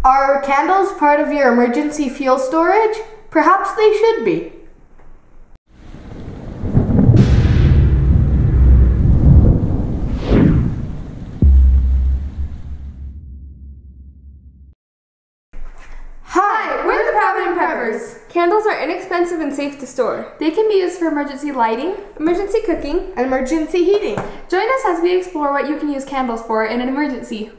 Are candles part of your emergency fuel storage? Perhaps they should be. Hi, we're the Provident Preppers. Candles are inexpensive and safe to store. They can be used for emergency lighting, emergency cooking, And emergency heating. Join us as we explore what you can use candles for in an emergency.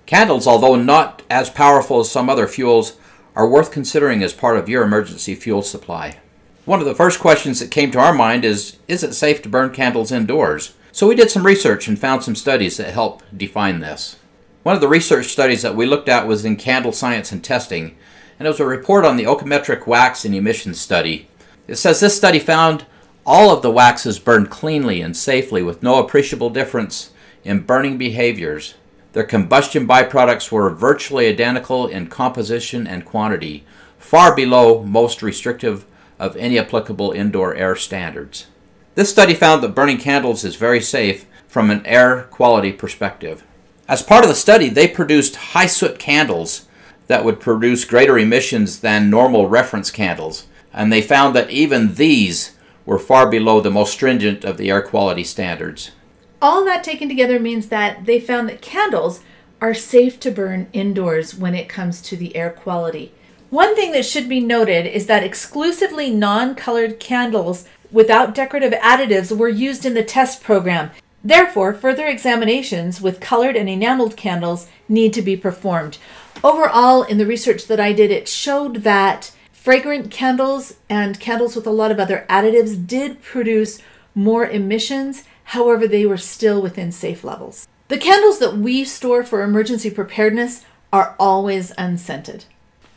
Candles, although not as powerful as some other fuels, are worth considering as part of your emergency fuel supply. One of the first questions that came to our mind is it safe to burn candles indoors? So we did some research and found some studies that help define this. One of the research studies that we looked at was in Candle Science and Testing, and it was a report on the ochometric wax and emissions study. It says this study found all of the waxes burned cleanly and safely with no appreciable difference in burning behaviors. Their combustion byproducts were virtually identical in composition and quantity, far below most restrictive of any applicable indoor air standards. This study found that burning candles is very safe from an air quality perspective. As part of the study, they produced high soot candles that would produce greater emissions than normal reference candles, and they found that even these were far below the most stringent of the air quality standards. All that taken together means that they found that candles are safe to burn indoors when it comes to the air quality. One thing that should be noted is that exclusively non-colored candles without decorative additives were used in the test program. Therefore, further examinations with colored and enameled candles need to be performed. Overall, in the research that I did, it showed that fragrant candles and candles with a lot of other additives did produce more emissions. However, they were still within safe levels. The candles that we store for emergency preparedness are always unscented.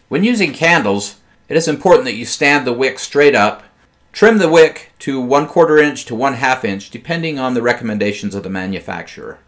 When using candles, it is important that you stand the wick straight up. Trim the wick to 1/4 inch to 1/2 inch, depending on the recommendations of the manufacturer.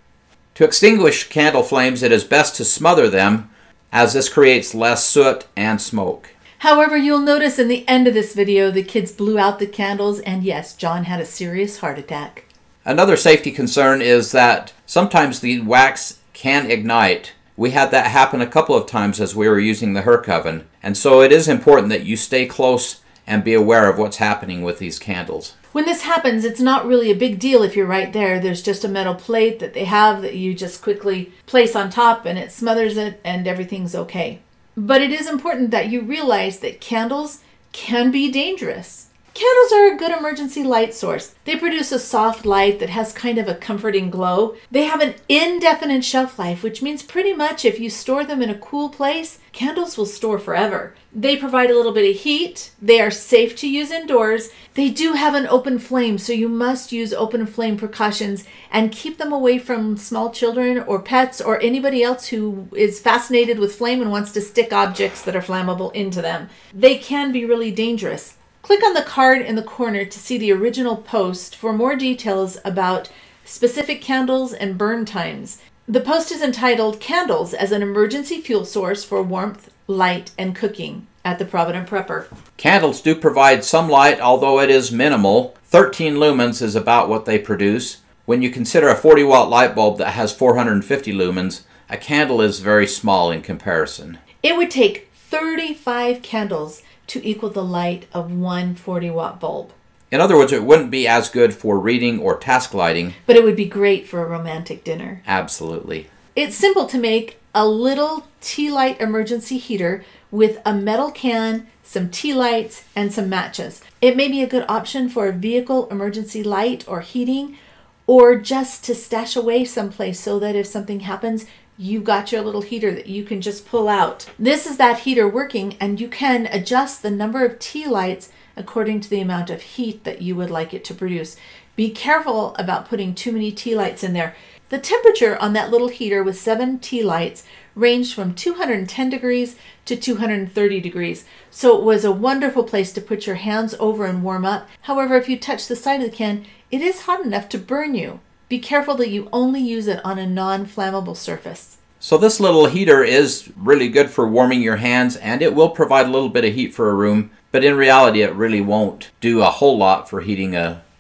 To extinguish candle flames, it is best to smother them, as this creates less soot and smoke. However, you'll notice in the end of this video, the kids blew out the candles, and yes, John had a serious heart attack. Another safety concern is that sometimes the wax can ignite. We had that happen a couple of times as we were using the HERC oven, and so it is important that you stay close and be aware of what's happening with these candles. When this happens, it's not really a big deal if you're right there. There's just a metal plate that they have that you just quickly place on top and it smothers it and everything's okay. But it is important that you realize that candles can be dangerous. Candles are a good emergency light source. They produce a soft light that has kind of a comforting glow. They have an indefinite shelf life, which means pretty much if you store them in a cool place, candles will store forever. They provide a little bit of heat. They are safe to use indoors. They do have an open flame, so you must use open flame precautions and keep them away from small children or pets or anybody else who is fascinated with flame and wants to stick objects that are flammable into them. They can be really dangerous. Click on the card in the corner to see the original post for more details about specific candles and burn times. The post is entitled Candles as an Emergency Fuel Source for Warmth, Light, and Cooking at the Provident Prepper. Candles do provide some light, although it is minimal. 13 lumens is about what they produce. When you consider a 40-watt light bulb that has 450 lumens, a candle is very small in comparison. It would take 35 candles to equal the light of one 40-watt bulb. In other words, it wouldn't be as good for reading or task lighting. But it would be great for a romantic dinner. Absolutely. It's simple to make a little tea light emergency heater with a metal can, some tea lights, and some matches. It may be a good option for a vehicle emergency light or heating, or just to stash away someplace so that if something happens, you've got your little heater that you can just pull out. This is that heater working, and you can adjust the number of tea lights according to the amount of heat that you would like it to produce. Be careful about putting too many tea lights in there. The temperature on that little heater with 7 tea lights ranged from 210 degrees to 230 degrees. So it was a wonderful place to put your hands over and warm up. However, if you touch the side of the can, it is hot enough to burn you. Be careful that you only use it on a non-flammable surface. So this little heater is really good for warming your hands, and it will provide a little bit of heat for a room, but in reality it really won't do a whole lot for heating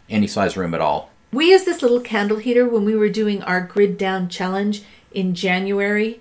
any size room at all. We used this little candle heater when we were doing our grid down challenge in January,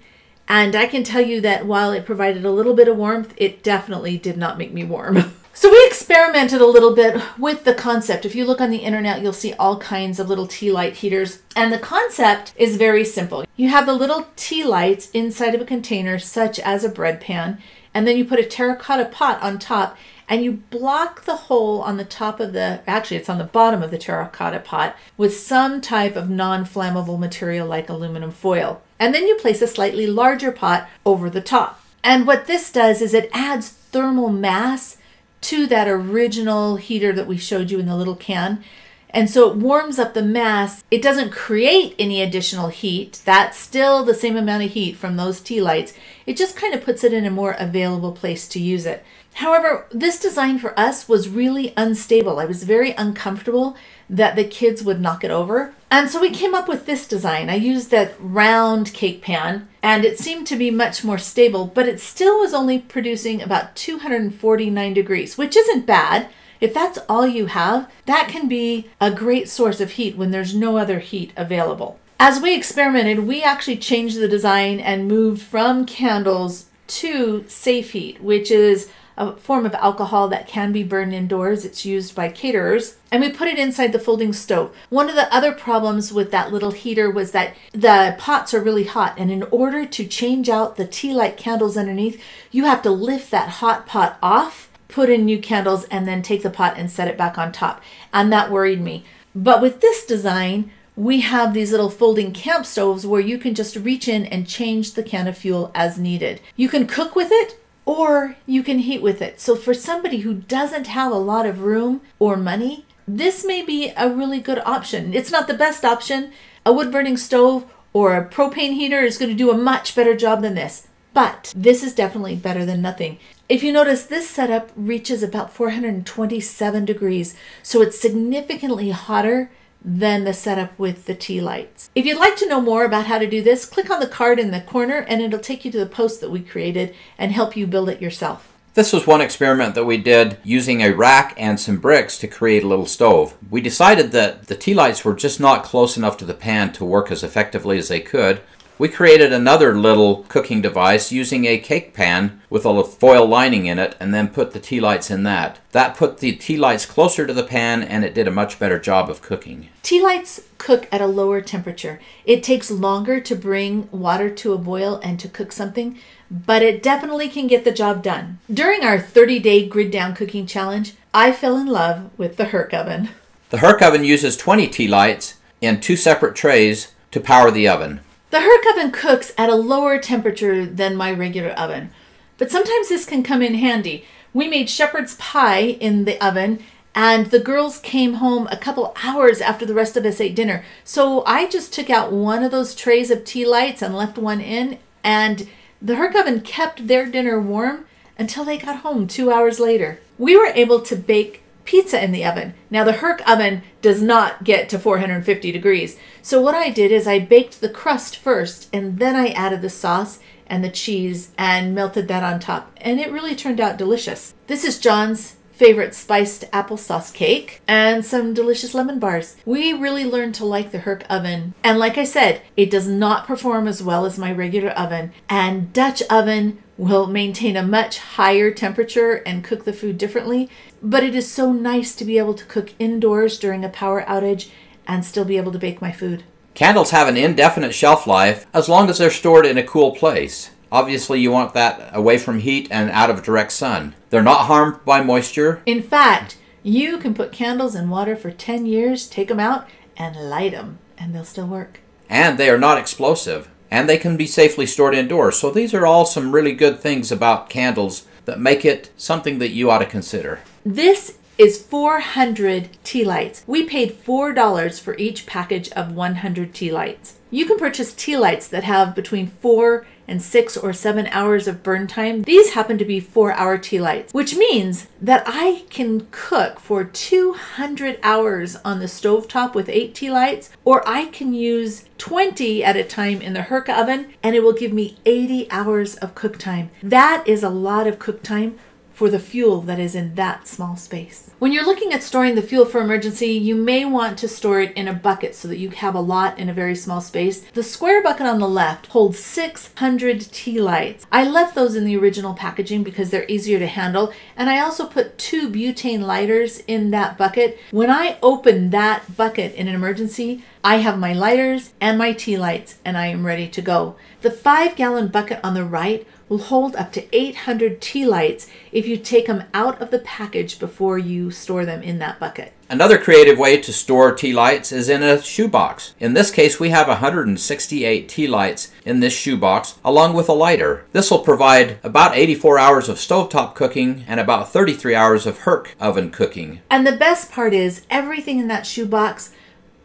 And I can tell you that while it provided a little bit of warmth, it definitely did not make me warm. So we experimented a little bit with the concept. If you look on the internet, you'll see all kinds of little tea light heaters. And the concept is very simple. You have the little tea lights inside of a container, such as a bread pan, and then you put a terracotta pot on top, and you block the hole on the top of actually it's on the bottom of the terracotta pot with some type of non-flammable material like aluminum foil. And then you place a slightly larger pot over the top. And what this does is it adds thermal mass to that original heater that we showed you in the little can. And so it warms up the mass. It doesn't create any additional heat. That's still the same amount of heat from those tea lights. It just kind of puts it in a more available place to use it. However, this design for us was really unstable. I was very uncomfortable that the kids would knock it over. And so we came up with this design. I used that round cake pan, and it seemed to be much more stable, but it still was only producing about 249 degrees, which isn't bad. If that's all you have, that can be a great source of heat when there's no other heat available. As we experimented, we actually changed the design and moved from candles to safe heat, which is a form of alcohol that can be burned indoors. It's used by caterers. And we put it inside the folding stove. One of the other problems with that little heater was that the pots are really hot. And in order to change out the tea light candles underneath, you have to lift that hot pot off, put in new candles, and then take the pot and set it back on top. And that worried me. But with this design, we have these little folding camp stoves where you can just reach in and change the can of fuel as needed. You can cook with it, or you can heat with it. So for somebody who doesn't have a lot of room or money, this may be a really good option. It's not the best option. A wood burning stove or a propane heater is going to do a much better job than this. But this is definitely better than nothing. If you notice, this setup reaches about 427 degrees. So it's significantly hotter than the setup with the tea lights. If you'd like to know more about how to do this, click on the card in the corner and it'll take you to the post that we created and help you build it yourself. This was one experiment that we did using a rack and some bricks to create a little stove. We decided that the tea lights were just not close enough to the pan to work as effectively as they could. We created another little cooking device using a cake pan with a foil lining in it and then put the tea lights in that. That put the tea lights closer to the pan and it did a much better job of cooking. Tea lights cook at a lower temperature. It takes longer to bring water to a boil and to cook something, but it definitely can get the job done. During our 30-day grid down cooking challenge, I fell in love with the HERC oven. The HERC oven uses 20 tea lights in 2 separate trays to power the oven. The HERC oven cooks at a lower temperature than my regular oven, but sometimes this can come in handy. We made shepherd's pie in the oven, and the girls came home a couple hours after the rest of us ate dinner. So I just took out one of those trays of tea lights and left one in, and the HERC oven kept their dinner warm until they got home 2 hours later. We were able to bake pizza in the oven. Now the HERC oven does not get to 450 degrees. So what I did is I baked the crust first and then I added the sauce and the cheese and melted that on top. And it really turned out delicious. This is John's favorite spiced applesauce cake and some delicious lemon bars. We really learned to like the HERC oven. And like I said, it does not perform as well as my regular oven. And Dutch oven will maintain a much higher temperature and cook the food differently. But it is so nice to be able to cook indoors during a power outage and still be able to bake my food. Candles have an indefinite shelf life as long as they're stored in a cool place. Obviously, you want that away from heat and out of direct sun. They're not harmed by moisture. In fact, you can put candles in water for 10 years, take them out, and light them, and they'll still work. And they are not explosive. And they can be safely stored indoors. So these are all some really good things about candles that make it something that you ought to consider. This is 400 tea lights. We paid $4 for each package of 100 tea lights. You can purchase tea lights that have between 4 and 6 or 7 hours of burn time. These happen to be 4-hour tea lights, which means that I can cook for 200 hours on the stovetop with 8 tea lights, or I can use 20 at a time in the HERC oven, and it will give me 80 hours of cook time. That is a lot of cook time for the fuel that is in that small space. When you're looking at storing the fuel for emergency, you may want to store it in a bucket so that you have a lot in a very small space. The square bucket on the left holds 600 tea lights. I left those in the original packaging because they're easier to handle, and I also put 2 butane lighters in that bucket. When I open that bucket in an emergency, I have my lighters and my tea lights, and I am ready to go. The 5-gallon bucket on the right will hold up to 800 tea lights if you take them out of the package before you store them in that bucket. Another creative way to store tea lights is in a shoebox. In this case, we have 168 tea lights in this shoebox along with a lighter. This will provide about 84 hours of stovetop cooking and about 33 hours of HERC oven cooking. And the best part is everything in that shoebox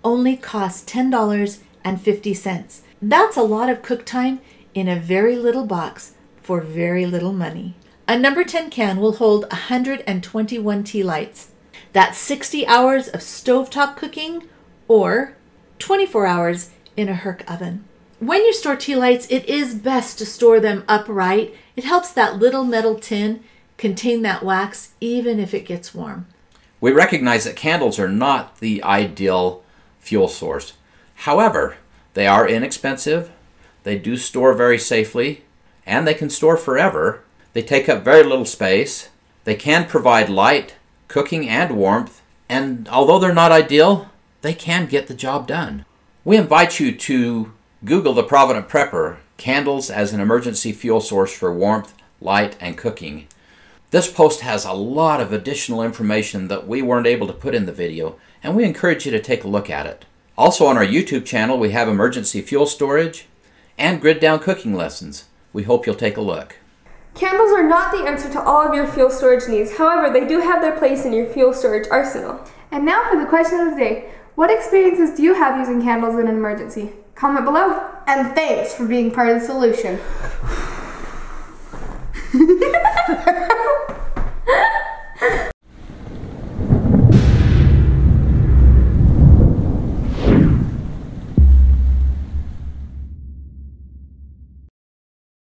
only costs $10.50. That's a lot of cook time in a very little box for very little money. A number 10 can will hold 121 tea lights. That's 60 hours of stovetop cooking or 24 hours in a HERC oven. When you store tea lights, it is best to store them upright. It helps that little metal tin contain that wax even if it gets warm. We recognize that candles are not the ideal fuel source. However, they are inexpensive, they do store very safely, and they can store forever. They take up very little space. They can provide light, cooking, and warmth. And although they're not ideal, they can get the job done. We invite you to Google the Provident Prepper, candles as an emergency fuel source for warmth, light, and cooking. This post has a lot of additional information that we weren't able to put in the video, and we encourage you to take a look at it. Also on our YouTube channel, we have emergency fuel storage and grid down cooking lessons. We hope you'll take a look. Candles are not the answer to all of your fuel storage needs. However, they do have their place in your fuel storage arsenal. And now for the question of the day. What experiences do you have using candles in an emergency? Comment below. And thanks for being part of the solution.